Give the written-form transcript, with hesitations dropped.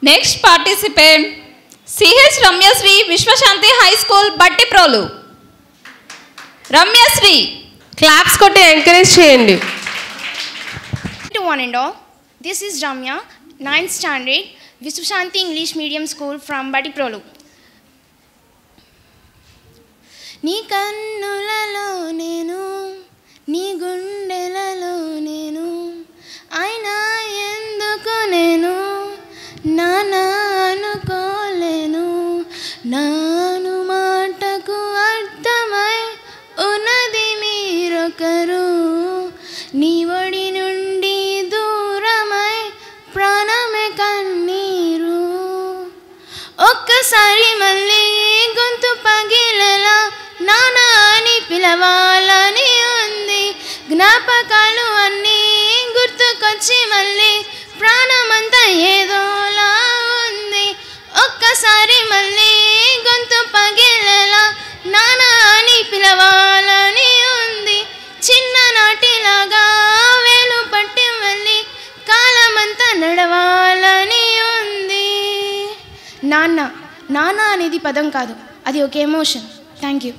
Next participant CH Ramyasri Viswasanthi high school Bhattiprolu. Ramyasri claps కొట్టి encourage చేయండి. To one and all, this is Ramya, 9th standard, Viswashanti English Medium School from Batiprolu. నీ కన్నులలో నేను, నీ గుండెలలో నేను, అయినా ఎందుకు నేను నానా అనుకోలేను. నాను మాటకు అర్థమై ఉన్నది మీరొకరు, నీ ఒడి నుండి దూరమై ప్రాణమే కన్నీరు. ఒక్కసారి మళ్ళీ గొంతు పగిలేలా నానా అని పిలవాలని ఉంది. జ్ఞాపకాలు అన్నీ గుర్తుకొచ్చి మళ్ళీ ప్రాణమంతా ఏదోలా ఉంది. ఒక్కసారి మళ్ళీ గొంతు పగిలేలా నానా అని పిలవాలని ఉంది. చిన్ననాటిలాగా వేలు పట్టి మళ్ళీ కాలమంతా నడవాలని ఉంది. నాన్న నాన్న అనేది పదం కాదు, అది ఒక ఎమోషన్. Thank you.